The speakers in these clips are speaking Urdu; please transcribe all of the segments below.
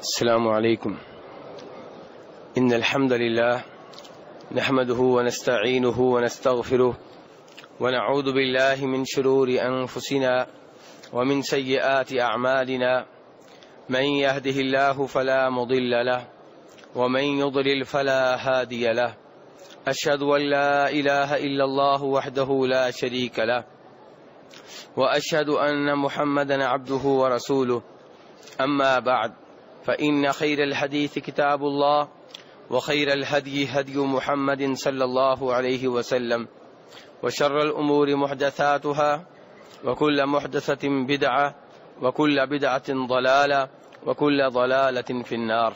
السلام عليكم. إن الحمد لله نحمده ونستعينه ونستغفره ونعوذ بالله من شرور أنفسنا ومن سيئات أعمالنا، من يهده الله فلا مضل له ومن يضلل فلا هادي له. أشهد أن لا إله إلا الله وحده لا شريك له وأشهد أن محمدا عبده ورسوله. أما بعد، فإن خير الحديث كتاب الله وخير الهدي هدي محمد صلى الله عليه وسلم وشر الأمور محدثاتها وكل محدثة بدعة وكل بدعة ضلالة وكل ضلالة في النار.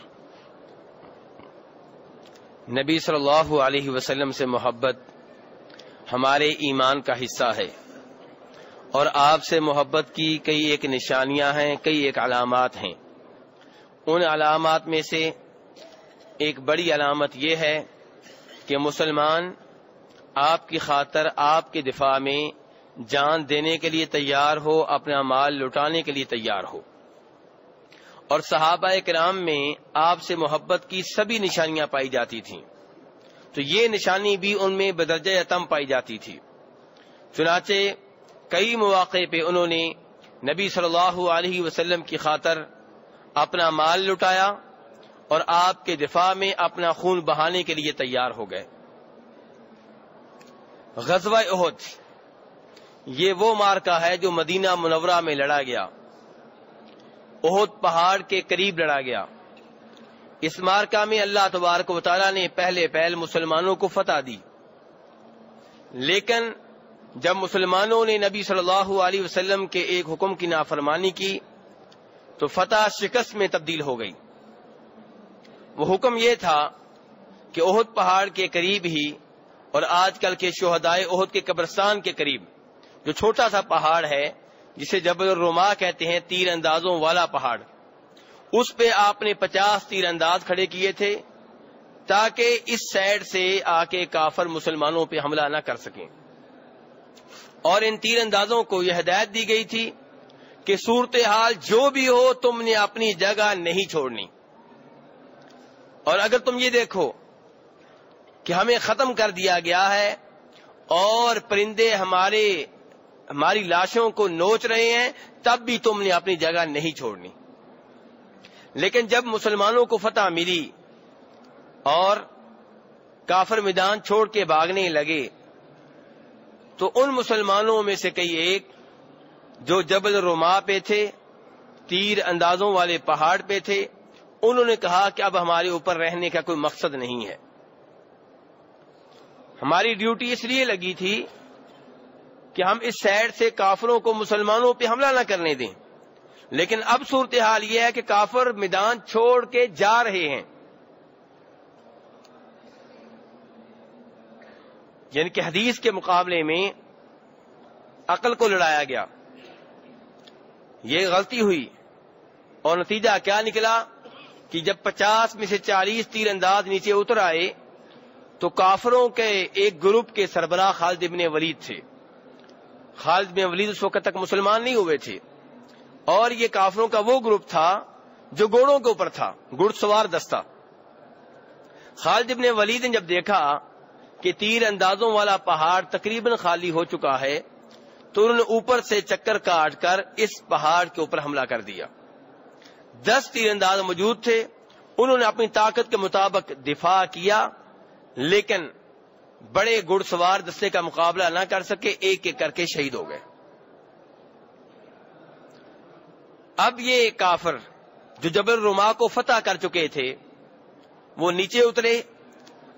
نبی صلی اللہ علیہ وسلم سے محبت ہمارے ایمان کا حصہ ہے، اور آپ سے محبت کی کئی ایک نشانیاں ہیں، کئی ایک علامات ہیں. ان علامات میں سے ایک بڑی علامت یہ ہے کہ مسلمان آپ کی خاطر، آپ کے دفاع میں جان دینے کے لیے تیار ہو، اپنا مال لٹانے کے لیے تیار ہو. اور صحابہ کرام میں آپ سے محبت کی سبھی نشانیاں پائی جاتی تھیں، تو یہ نشانی بھی ان میں بدرجہ اتم پائی جاتی تھی. چنانچہ کئی مواقع پہ انہوں نے نبی صلی اللہ علیہ وسلم کی خاطر اپنا مال لٹایا اور آپ کے دفاع میں اپنا خون بہانے کے لیے تیار ہو گئے. غزوہ احد یہ وہ معرکہ ہے جو مدینہ منورہ میں لڑا گیا، احد پہاڑ کے قریب لڑا گیا. اس معرکہ میں اللہ تبارک و تعالیٰ نے پہلے مسلمانوں کو فتح دی، لیکن جب مسلمانوں نے نبی صلی اللہ علیہ وسلم کے ایک حکم کی نافرمانی کی تو فتح شکست میں تبدیل ہو گئی. وہ حکم یہ تھا کہ احد پہاڑ کے قریب ہی، اور آج کل کے شہدائے احد کے قبرستان کے قریب جو چھوٹا سا پہاڑ ہے جسے جبل الرما کہتے ہیں، تیر اندازوں والا پہاڑ، اس پہ آپ نے 50 تیر انداز کھڑے کیے تھے تاکہ اس سائڈ سے آ کے کافر مسلمانوں پہ حملہ نہ کر سکیں. اور ان تیر اندازوں کو یہ ہدایت دی گئی تھی کہ صورتحال جو بھی ہو تم نے اپنی جگہ نہیں چھوڑنی، اور اگر تم یہ دیکھو کہ ہمیں ختم کر دیا گیا ہے اور پرندے ہماری لاشوں کو نوچ رہے ہیں، تب بھی تم نے اپنی جگہ نہیں چھوڑنی. لیکن جب مسلمانوں کو فتح ملی اور کافر میدان چھوڑ کے بھاگنے لگے تو ان مسلمانوں میں سے کئی ایک جو جبل الرما پہ تھے، تیر اندازوں والے پہاڑ پہ تھے، انہوں نے کہا کہ اب ہمارے اوپر رہنے کا کوئی مقصد نہیں ہے. ہماری ڈیوٹی اس لیے لگی تھی کہ ہم اس سائڈ سے کافروں کو مسلمانوں پہ حملہ نہ کرنے دیں، لیکن اب صورتحال یہ ہے کہ کافر میدان چھوڑ کے جا رہے ہیں. یعنی کہ حدیث کے مقابلے میں عقل کو لڑایا گیا. یہ غلطی ہوئی اور نتیجہ کیا نکلا کہ جب 50 میں سے 40 تیر انداز نیچے اتر آئے تو کافروں کے ایک گروپ کے سربراہ خالد بن ولید تھے. خالد بن ولید اس وقت تک مسلمان نہیں ہوئے تھے، اور یہ کافروں کا وہ گروپ تھا جو گھوڑوں کے اوپر تھا، گھڑ سوار دستہ. خالد بن ولید نے جب دیکھا کہ تیر اندازوں والا پہاڑ تقریباً خالی ہو چکا ہے تو انہوں نے اوپر سے چکر کاٹ کر اس پہاڑ کے اوپر حملہ کر دیا. 10 تیر انداز موجود تھے، انہوں نے اپنی طاقت کے مطابق دفاع کیا، لیکن بڑے گھڑ سوار دستے کا مقابلہ نہ کر سکے، ایک ایک کر کے شہید ہو گئے. اب یہ کافر جو جبل الرما کو فتح کر چکے تھے وہ نیچے اترے،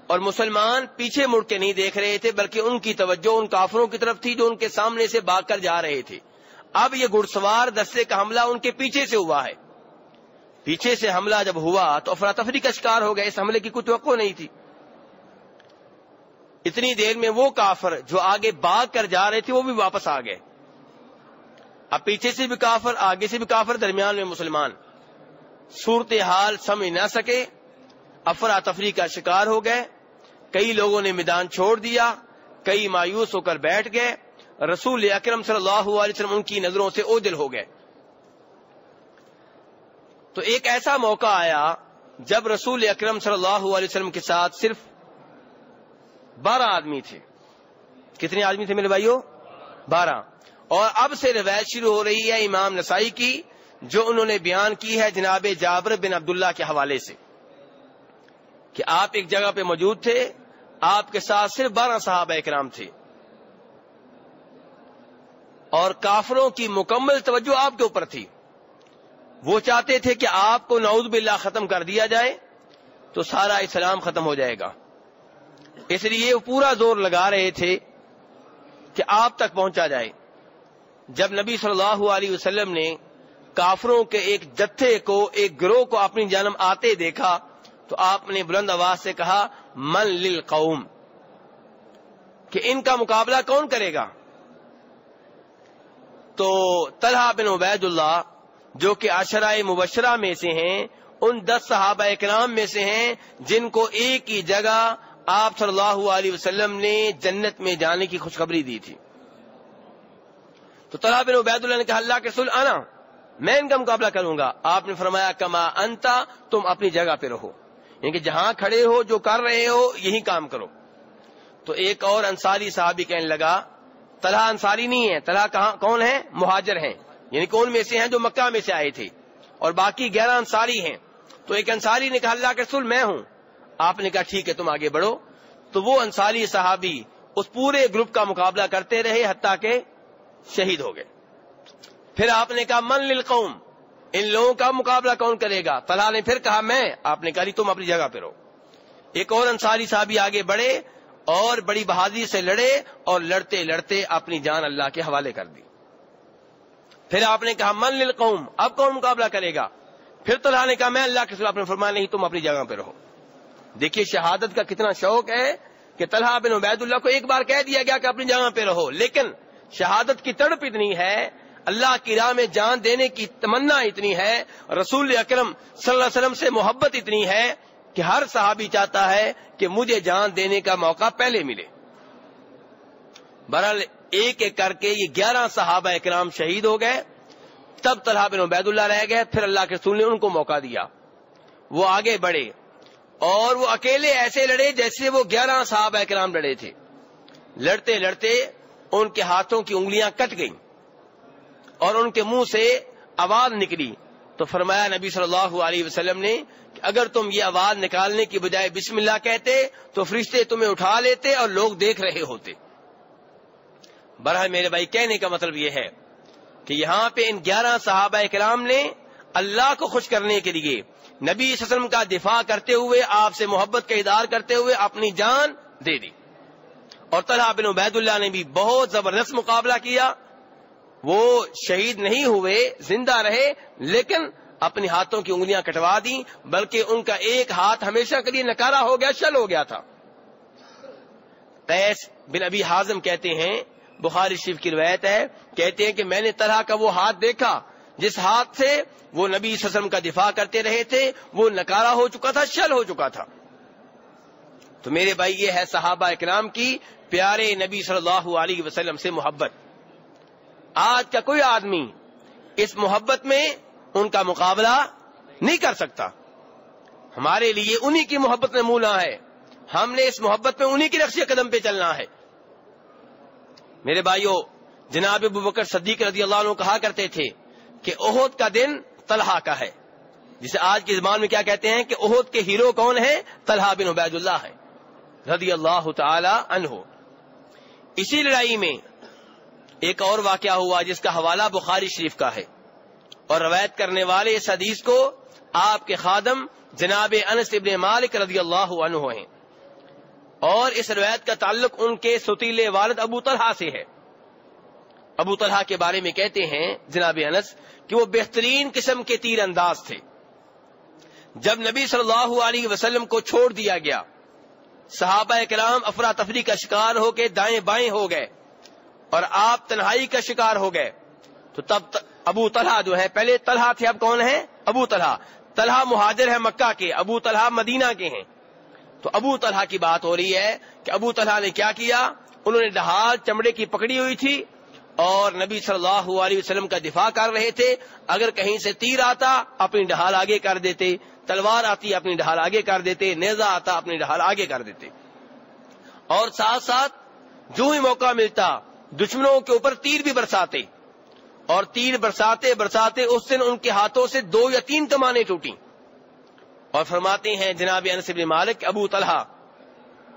اور مسلمان پیچھے مڑ کے نہیں دیکھ رہے تھے بلکہ ان کی توجہ ان کافروں کی طرف تھی جو ان کے سامنے سے بھاگ کر جا رہے تھے. اب یہ گھڑ سوار دستے کا حملہ ان کے پیچھے سے ہوا ہے. پیچھے سے حملہ جب ہوا تو افراتفری کا شکار ہو گئے، اس حملے کی کوئی توقع نہیں تھی. اتنی دیر میں وہ کافر جو آگے بھاگ کر جا رہے تھے وہ بھی واپس آ گئے. اب پیچھے سے بھی کافر، آگے سے بھی کافر، درمیان میں مسلمان. صورتحال سمجھ نہ سکے، افراتفری کا شکار ہو گئے. کئی لوگوں نے میدان چھوڑ دیا، کئی مایوس ہو کر بیٹھ گئے. رسول اکرم صلی اللہ علیہ وسلم ان کی نظروں سے اوجھل ہو گئے. تو ایک ایسا موقع آیا جب رسول اکرم صلی اللہ علیہ وسلم کے ساتھ صرف 12 آدمی تھے. کتنے آدمی تھے میرے بھائیوں؟ 12. اور اب سے روایت شروع ہو رہی ہے امام نسائی کی، جو انہوں نے بیان کی ہے جناب جابر بن عبداللہ کے حوالے سے، کہ آپ ایک جگہ پہ موجود تھے، آپ کے ساتھ صرف 12 صحابہ کرام تھے، اور کافروں کی مکمل توجہ آپ کے اوپر تھی. وہ چاہتے تھے کہ آپ کو نعوذ باللہ ختم کر دیا جائے تو سارا اسلام ختم ہو جائے گا. اس لیے وہ پورا زور لگا رہے تھے کہ آپ تک پہنچا جائے. جب نبی صلی اللہ علیہ وسلم نے کافروں کے ایک جتھے کو، ایک گروہ کو اپنی جانب آتے دیکھا تو آپ نے بلند آواز سے کہا من للقوم، کہ ان کا مقابلہ کون کرے گا؟ تو طلحہ بن عبید اللہ جو کہ عشرہ مبشرہ میں سے ہیں، ان 10 صحابہ کرام میں سے ہیں جن کو ایک ہی جگہ آپ صلی اللہ علیہ وسلم نے جنت میں جانے کی خوشخبری دی تھی. تو طلحہ بن عبید اللہ نے کہا اللہ کے رسول انا، میں ان کا مقابلہ کروں گا. آپ نے فرمایا کما انتا، تم اپنی جگہ پہ رہو، یعنی کہ جہاں کھڑے ہو جو کر رہے ہو یہی کام کرو. تو ایک اور انصاری صحابی کہنے لگا طلحہ انصاری نہیں ہے، طلحہ کون ہے؟ مہاجر ہیں، یعنی کون میں سے ہیں؟ جو مکہ میں سے آئے تھے، اور باقی 11 انصاری ہیں. تو ایک انصاری نے کہا اللہ کے رسول میں ہوں. آپ نے کہا ٹھیک ہے تم آگے بڑھو. تو وہ انصاری صحابی اس پورے گروپ کا مقابلہ کرتے رہے حتیٰ کہ شہید ہو گئے. پھر آپ نے کہا من للقوم، ان لوگوں کا مقابلہ کون کرے گا؟ طلحہ نے پھر کہا میں. آپ نے کہا تم اپنی جگہ پہ رہو. ایک اور انصاری صحابی آگے بڑھے اور بڑی بہادری سے لڑے، اور لڑتے لڑتے اپنی جان اللہ کے حوالے کر دی. پھر آپ نے کہا من للقوم، اب کون مقابلہ کرے گا؟ پھر طلحہ نے کہا میں اللہ کے رسول. آپ نے فرمایا نہیں، تم اپنی جگہ پہ رہو. دیکھیے شہادت کا کتنا شوق ہے کہ طلحہ بن عبید اللہ کو ایک بار کہہ دیا گیا کہ اپنی جگہ پہ رہو، لیکن شہادت کی تڑپ اتنی ہے، اللہ کی راہ میں جان دینے کی تمنا اتنی ہے، رسول اکرم صلی اللہ علیہ وسلم سے محبت اتنی ہے کہ ہر صحابی چاہتا ہے کہ مجھے جان دینے کا موقع پہلے ملے. بہرحال ایک ایک کر کے یہ 11 صحابہ اکرام شہید ہو گئے. تب طلحہ بن عبید اللہ رہ گئے. پھر اللہ کے رسول نے ان کو موقع دیا، وہ آگے بڑھے، اور وہ اکیلے ایسے لڑے جیسے وہ 11 صحابہ کرام لڑے تھے. لڑتے لڑتے ان کے ہاتھوں کی انگلیاں کٹ گئیں اور ان کے منہ سے آواز نکلی. تو فرمایا نبی صلی اللہ علیہ وسلم نے کہ اگر تم یہ آواز نکالنے کی بجائے بسم اللہ کہتے تو فرشتے تمہیں اٹھا لیتے اور لوگ دیکھ رہے ہوتے. بہرحال میرے بھائی کہنے کا مطلب یہ ہے کہ یہاں پہ ان 11 صحابہ کرام نے اللہ کو خوش کرنے کے لیے نبی صلی اللہ علیہ وسلم کا دفاع کرتے ہوئے، آپ سے محبت کا اظہار کرتے ہوئے اپنی جان دے دی. اور طلحہ بن عبید اللہ نے بھی بہت زبردست مقابلہ کیا. وہ شہید نہیں ہوئے، زندہ رہے، لیکن اپنے ہاتھوں کی انگلیاں کٹوا دیں، بلکہ ان کا ایک ہاتھ ہمیشہ کے لیے نکارا ہو گیا، شل ہو گیا تھا. قیس بن ابی حازم کہتے ہیں، بخاری شریف کی روایت ہے، کہتے ہیں کہ میں نے طلحہ کا وہ ہاتھ دیکھا جس ہاتھ سے وہ نبی صلی اللہ علیہ وسلم کا دفاع کرتے رہے تھے، وہ نکارا ہو چکا تھا، شل ہو چکا تھا. تو میرے بھائی یہ ہے صحابہ اکرام کی پیارے نبی صلی اللہ علیہ وسلم سے محبت. آج کا کوئی آدمی اس محبت میں ان کا مقابلہ نہیں کر سکتا. ہمارے لیے انہی کی محبت میں مولا ہے، ہم نے اس محبت میں انہی کی نقش قدم پہ چلنا ہے. میرے بھائیوں، جناب ابو بکر صدیق رضی اللہ عنہ کہا کرتے تھے کہ احد کا دن طلحہ کا ہے، جسے آج کی زبان میں کیا کہتے ہیں کہ احد کے ہیرو کون ہیں؟ طلحہ بن عبید اللہ ہے رضی اللہ تعالی عنہ. اسی لڑائی میں ایک اور واقعہ ہوا جس کا حوالہ بخاری شریف کا ہے، اور روایت کرنے والے اس حدیث کو آپ کے خادم جناب انس ابن مالک رضی اللہ عنہ ہیں، اور اس روایت کا تعلق ان کے ستیلے والد ابو طلحہ سے ہے. ابو طلحہ کے بارے میں کہتے ہیں جناب انس کہ وہ بہترین قسم کے تیر انداز تھے. جب نبی صلی اللہ علیہ وسلم کو چھوڑ دیا گیا، صحابہ کرام افراتفری کا شکار ہو کے دائیں بائیں ہو گئے اور آپ تنہائی کا شکار ہو گئے. تو تب ابو طلحہ جو ہے، پہلے طلحہ تھے، اب کون ہے؟ ابو طلحہ. طلحہ مہاجر ہے مکہ کے، ابو طلحہ مدینہ کے ہیں. تو ابو طلحہ کی بات ہو رہی ہے کہ ابو طلحہ نے کیا کیا، انہوں نے ڈھال چمڑے کی پکڑی ہوئی تھی اور نبی صلی اللہ علیہ وسلم کا دفاع کر رہے تھے. اگر کہیں سے تیر آتا اپنی ڈھال آگے کر دیتے, تلوار آتی اپنی ڈھال آگے کر دیتے, نیزہ آتا اپنی ڈھال آگے کر دیتے. اور ساتھ ساتھ جو ہی موقع ملتا دشمنوں کے اوپر تیر بھی برساتے, اور تیر برساتے برساتے اس دن ان کے ہاتھوں سے 2 یا 3 کمانیں ٹوٹیں. اور فرماتے ہیں جناب انس بن مالک, ابو طلحہ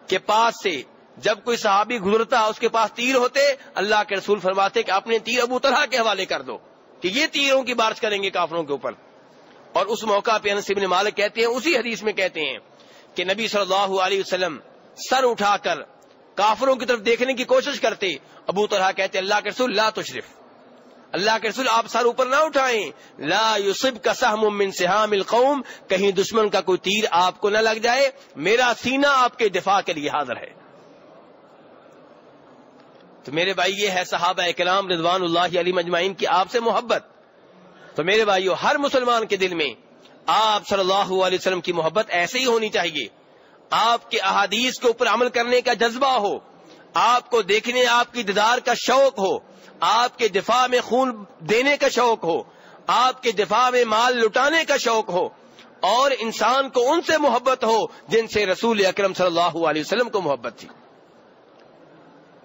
کے پاس سے جب کوئی صحابی گزرتا اس کے پاس تیر ہوتے, اللہ کے رسول فرماتے کہ اپنے تیر ابو طلحہ کے حوالے کر دو کہ یہ تیروں کی بارش کریں گے کافروں کے اوپر. اور اس موقع پہ انس بن مالک کہتے ہیں, اسی حدیث میں کہتے ہیں کہ نبی صلی اللہ علیہ وسلم سر اٹھا کر کافروں کی طرف دیکھنے کی کوشش کرتے. ابو طلحہ کہتے اللہ کے رسول لا تشرف, اللہ کے رسول آپ سر اوپر نہ اٹھائیں, لا یصب کا سہم من سہام القوم, کہیں دشمن کا کوئی تیر آپ کو نہ لگ جائے, میرا سینہ آپ کے دفاع کے لیے حاضر ہے. تو میرے بھائی یہ ہے صحابہ کرام رضوان اللہ علیہم اجمعین کی آپ سے محبت. تو میرے بھائیو, ہر مسلمان کے دل میں آپ صلی اللہ علیہ وسلم کی محبت ایسے ہی ہونی چاہیے. آپ کے احادیث کے اوپر عمل کرنے کا جذبہ ہو, آپ کو دیکھنے آپ کی دیدار کا شوق ہو, آپ کے دفاع میں خون دینے کا شوق ہو, آپ کے دفاع میں مال لٹانے کا شوق ہو, اور انسان کو ان سے محبت ہو جن سے رسول اکرم صلی اللہ علیہ وسلم کو محبت تھی.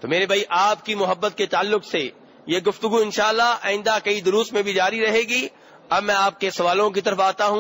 تو میرے بھائی, آپ کی محبت کے تعلق سے یہ گفتگو انشاءاللہ آئندہ کئی دروس میں بھی جاری رہے گی. اب میں آپ کے سوالوں کی طرف آتا ہوں.